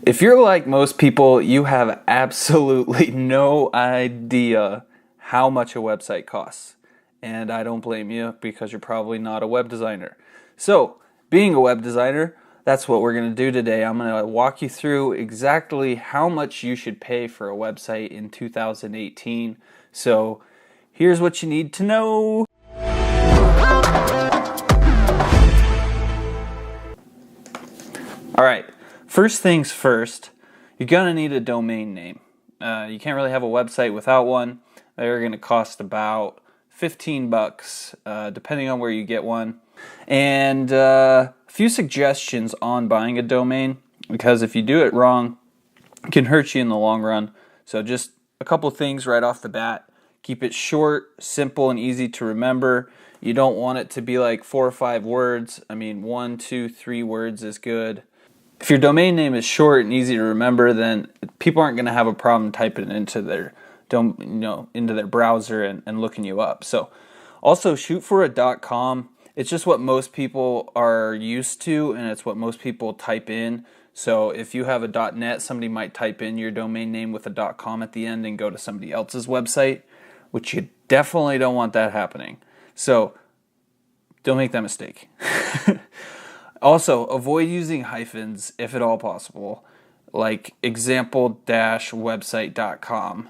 If you're like most people, you have absolutely no idea how much a website costs. And I don't blame you because you're probably not a web designer. So, being a web designer, that's what we're going to do today. I'm going to walk you through exactly how much you should pay for a website in 2018. So, here's what you need to know. All right. First things first, you're going to need a domain name. You can't really have a website without one. They're going to cost about $15, depending on where you get one. And a few suggestions on buying a domain, because if you do it wrong, it can hurt you in the long run. So just a couple things right off the bat. Keep it short, simple, and easy to remember. You don't want it to be like 4 or 5 words. I mean, 1, 2, 3 words is good. If your domain name is short and easy to remember, then people aren't going to have a problem typing it into their into their browser and looking you up. So also shoot for a .com. It's just what most people are used to, and it's what most people type in. So if you have a .net, somebody might type in your domain name with a .com at the end and go to somebody else's website, which you definitely don't want that happening. So don't make that mistake. Also, avoid using hyphens if at all possible, like example-website.com.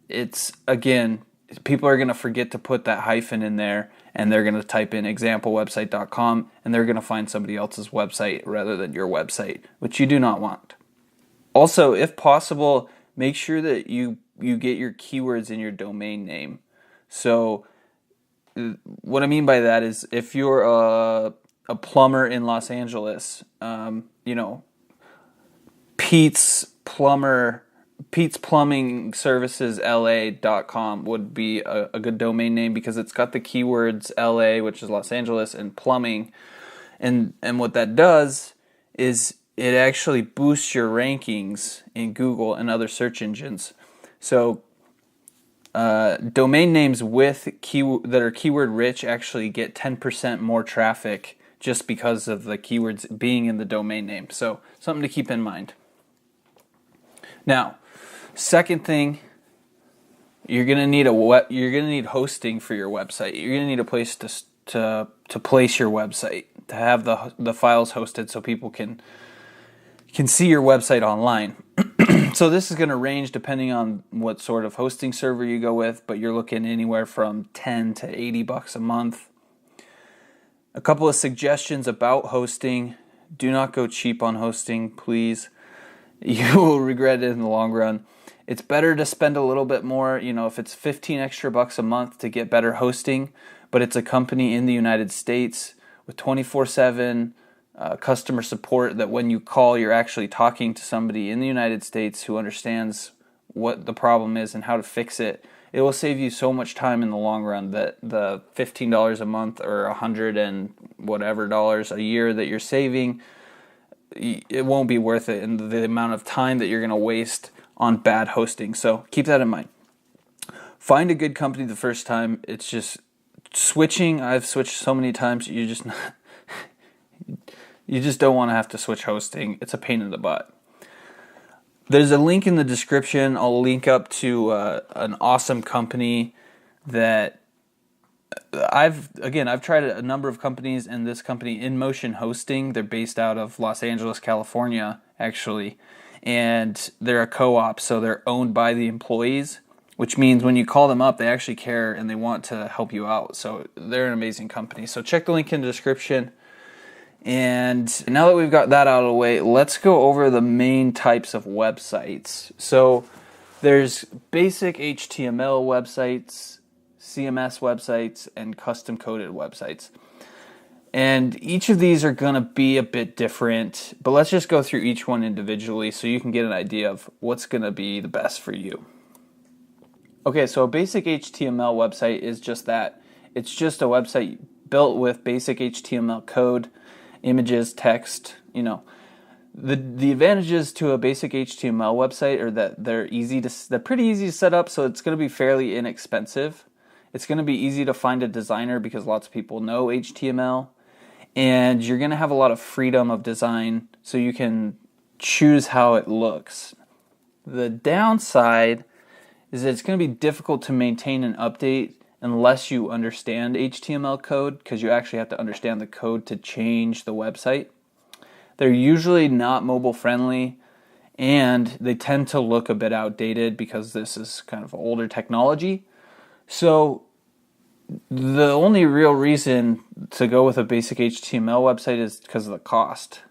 It's, again, people are going to forget to put that hyphen in there, and they're going to type in example-website.com, and they're going to find somebody else's website rather than your website, which you do not want. Also, if possible, make sure that you get your keywords in your domain name. So what I mean by that is if you're a plumber in Los Angeles, Pete's Plumbing Services LA.com would be a good domain name because it's got the keywords LA, which is Los Angeles, and plumbing. And what that does is it actually boosts your rankings in Google and other search engines. So domain names that are keyword rich actually get 10% more traffic just because of the keywords being in the domain name. So something to keep in mind. Now, second thing, you're gonna need hosting for your website. You're gonna need a place to place your website, to have the files hosted so people can see your website online. So this is going to range depending on what sort of hosting server you go with, but you're looking anywhere from $10 to $80 a month. A couple of suggestions about hosting. Do not go cheap on hosting, please. You will regret it in the long run. It's better to spend a little bit more, if it's $15 extra a month to get better hosting, but it's a company in the United States with 24/7 customer support, that when you call, you're actually talking to somebody in the United States who understands what the problem is and how to fix it. It will save you so much time in the long run that the $15 a month or $100 and whatever dollars a year that you're saving, it won't be worth it in the amount of time that you're going to waste on bad hosting. So keep that in mind. Find a good company the first time. It's just switching. I've switched so many times. You just don't want to have to switch hosting. It's a pain in the butt. There's a link in the description. I'll link up to an awesome company that I've tried a number of companies, and this company, InMotion Hosting, they're based out of Los Angeles, California, actually, and they're a co-op, so they're owned by the employees, which means when you call them up, they actually care and they want to help you out. So they're an amazing company. So check the link in the description. And now that we've got that out of the way, let's go over the main types of websites. So there's basic HTML websites, CMS websites, and custom coded websites. And each of these are going to be a bit different, but let's just go through each one individually so you can get an idea of what's going to be the best for you. Okay, so a basic HTML website is just that. It's just a website built with basic HTML code, images, text. The advantages to a basic HTML website are that they're pretty easy to set up, so it's going to be fairly inexpensive. It's going to be easy to find a designer because lots of people know HTML, and you're going to have a lot of freedom of design, so you can choose how it looks. The downside is that it's going to be difficult to maintain and update unless you understand HTML code, because you actually have to understand the code to change the website. They're usually not mobile friendly, and they tend to look a bit outdated because this is kind of older technology. So the only real reason to go with a basic HTML website is because of the cost.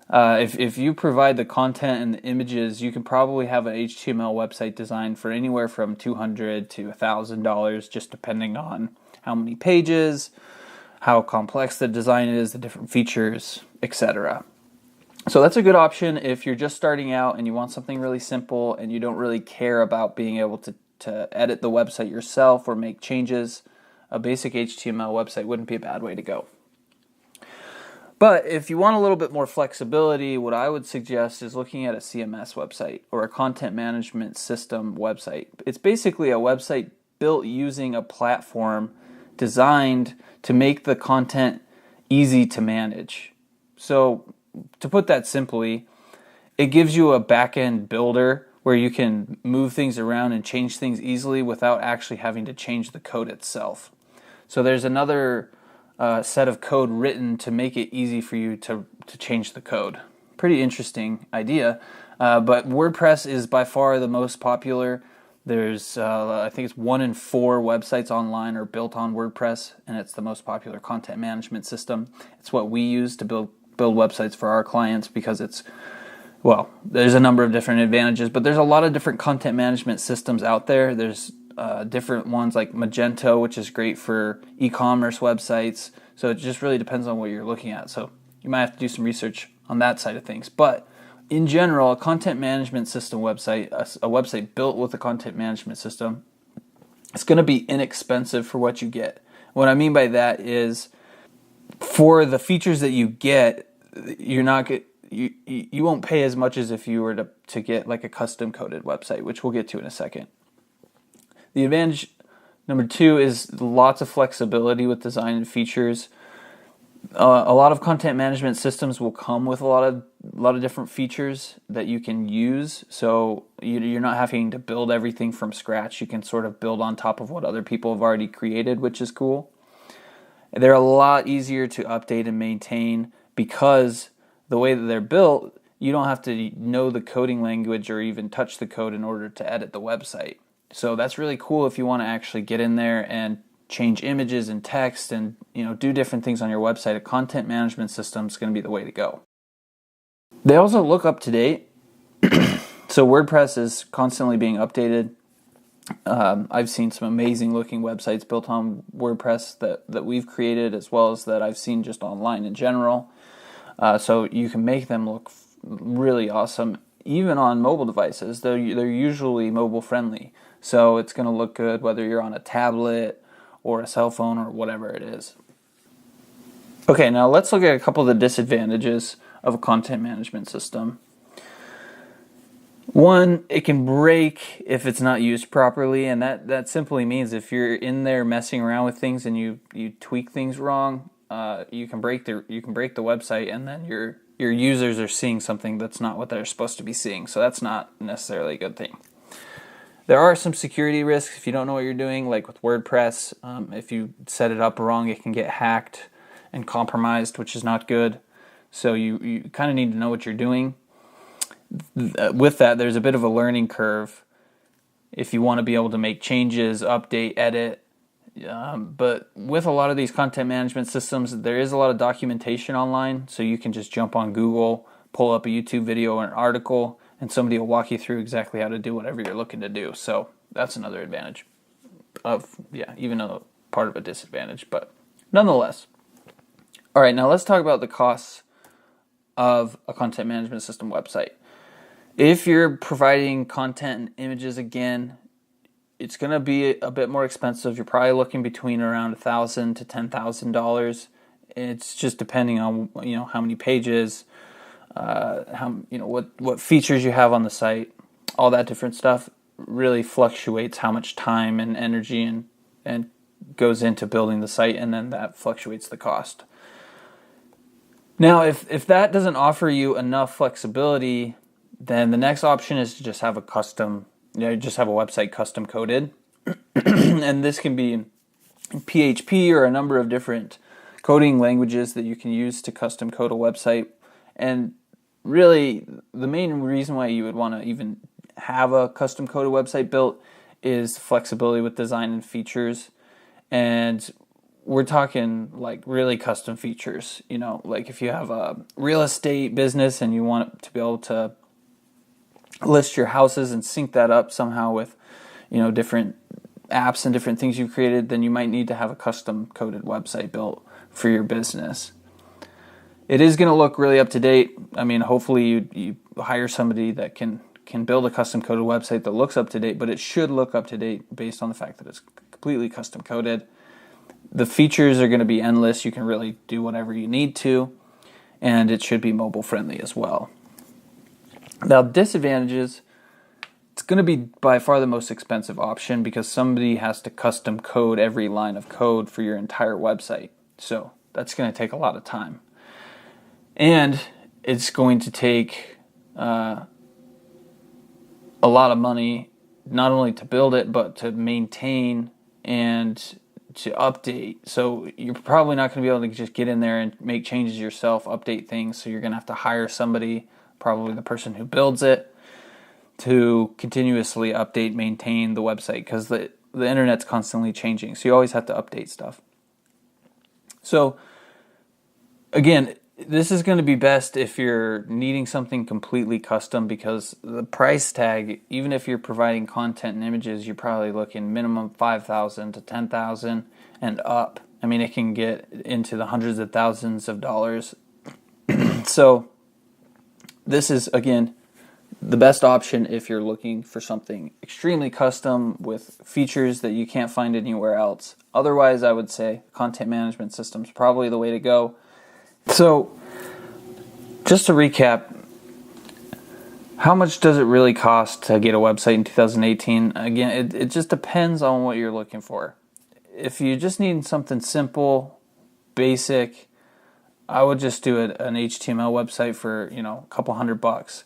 If you provide the content and the images, you can probably have an HTML website designed for anywhere from $200 to $1,000, just depending on how many pages, how complex the design is, the different features, etc. So that's a good option if you're just starting out and you want something really simple and you don't really care about being able to edit the website yourself or make changes. A basic HTML website wouldn't be a bad way to go. But if you want a little bit more flexibility, what I would suggest is looking at a CMS website or a content management system website. It's basically a website built using a platform designed to make the content easy to manage. So to put that simply, it gives you a back-end builder where you can move things around and change things easily without actually having to change the code itself. So there's another set of code written to make it easy for you to change the code. Pretty interesting idea, but WordPress is by far the most popular. There's, I think it's 1 in 4 websites online are built on WordPress, and it's the most popular content management system. It's what we use to build websites for our clients because it's, well, there's a number of different advantages, but there's a lot of different content management systems out there. There's different ones like Magento, which is great for e-commerce websites. So it just really depends on what you're looking at. So you might have to do some research on that side of things. But in general, a content management system website, a website built with a content management system, it's going to be inexpensive for what you get. What I mean by that is for the features that you get, you're not you won't pay as much as if you were to get like a custom coded website, which we'll get to in a second. The advantage number 2 is lots of flexibility with design and features. A lot of content management systems will come with a lot of different features that you can use. So you're not having to build everything from scratch. You can sort of build on top of what other people have already created, which is cool. They're a lot easier to update and maintain because the way that they're built, you don't have to know the coding language or even touch the code in order to edit the website. So that's really cool if you want to actually get in there and change images and text and do different things on your website. A content management system is going to be the way to go. They also look up to date. So WordPress is constantly being updated. I've seen some amazing looking websites built on WordPress that we've created, as well as that I've seen just online in general. So you can make them look really awesome, even on mobile devices. They're usually mobile friendly. So it's going to look good whether you're on a tablet or a cell phone or whatever it is. Okay, now let's look at a couple of the disadvantages of a content management system. One, it can break if it's not used properly, and that simply means if you're in there messing around with things and you tweak things wrong, you can break the website, and then your users are seeing something that's not what they're supposed to be seeing. So that's not necessarily a good thing. There are some security risks if you don't know what you're doing, like with WordPress. If you set it up wrong, it can get hacked and compromised, which is not good. So you kind of need to know what you're doing. With that, there's a bit of a learning curve if you want to be able to make changes, update, edit. But with a lot of these content management systems, there is a lot of documentation online, so you can just jump on Google, pull up a YouTube video or an article, and somebody will walk you through exactly how to do whatever you're looking to do. So that's another advantage even though part of a disadvantage, but nonetheless. All right, now let's talk about the costs of a content management system website. If you're providing content and images, again, it's going to be a bit more expensive. You're probably looking between around $1,000 to $10,000. It's just depending on how many pages, what features you have on the site, all that different stuff really fluctuates how much time and energy and goes into building the site, and then that fluctuates the cost. Now, if that doesn't offer you enough flexibility, then the next option is to just have a website custom coded. And this can be in PHP or a number of different coding languages that you can use to custom code a website. And really, the main reason why you would want to even have a custom coded website built is flexibility with design and features. And we're talking like really custom features, like if you have a real estate business and you want to be able to list your houses and sync that up somehow with, different apps and different things you've created, then you might need to have a custom coded website built for your business. It is going to look really up to date. I mean, hopefully you hire somebody that can build a custom coded website that looks up to date, but it should look up to date based on the fact that it's completely custom coded. The features are going to be endless. You can really do whatever you need to, and it should be mobile friendly as well. Now, disadvantages, it's going to be by far the most expensive option because somebody has to custom code every line of code for your entire website. So that's going to take a lot of time. And it's going to take a lot of money, not only to build it, but to maintain and to update. So you're probably not going to be able to just get in there and make changes yourself, update things. So you're going to have to hire somebody, probably the person who builds it, to continuously update, maintain the website because the internet's constantly changing. So you always have to update stuff. So again, this is going to be best if you're needing something completely custom because the price tag, even if you're providing content and images, you're probably looking minimum $5,000 to $10,000 and up. I mean, it can get into the hundreds of thousands of dollars. So this is, again, the best option if you're looking for something extremely custom with features that you can't find anywhere else. Otherwise, I would say content management system is probably the way to go. So, just to recap, how much does it really cost to get a website in 2018? Again, it just depends on what you're looking for. If you just need something simple, basic, I would just do an HTML website for, a couple $100.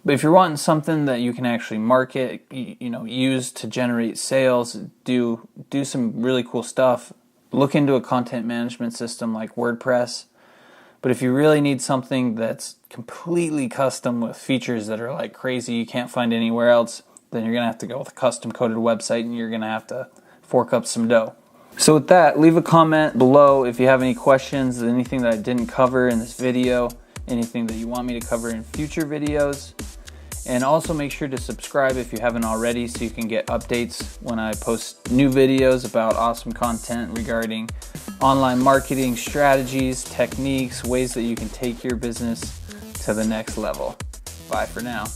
But if you're wanting something that you can actually market, use to generate sales, do some really cool stuff, look into a content management system like WordPress. But if you really need something that's completely custom with features that are like crazy, you can't find anywhere else, then you're going to have to go with a custom coded website and you're going to have to fork up some dough. So with that, leave a comment below if you have any questions, anything that I didn't cover in this video, anything that you want me to cover in future videos. And also make sure to subscribe if you haven't already so you can get updates when I post new videos about awesome content regarding online marketing strategies, techniques, ways that you can take your business to the next level. Bye for now.